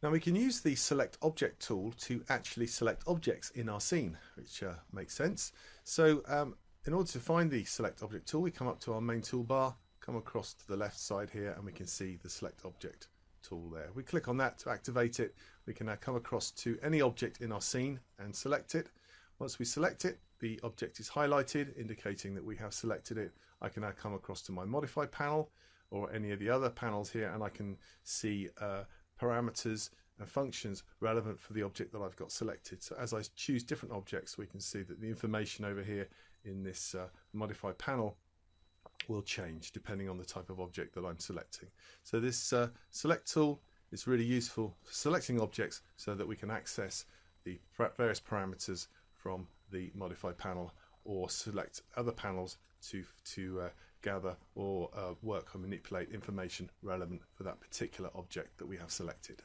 Now we can use the select object tool to actually select objects in our scene, which makes sense. So in order to find the select object tool, we come up to our main toolbar, come across to the left side here, and we can see the select object tool there. We click on that to activate it. We can now come across to any object in our scene and select it. Once we select it, the object is highlighted, indicating that we have selected it. I can now come across to my modify panel or any of the other panels here, and I can see parameters and functions relevant for the object that I've got selected. So as I choose different objects, we can see that the information over here in this modify panel will change depending on the type of object that I'm selecting. So this select tool is really useful for selecting objects so that we can access the various parameters from the modify panel or select other panels to gather or work or manipulate information relevant for that particular object that we have selected.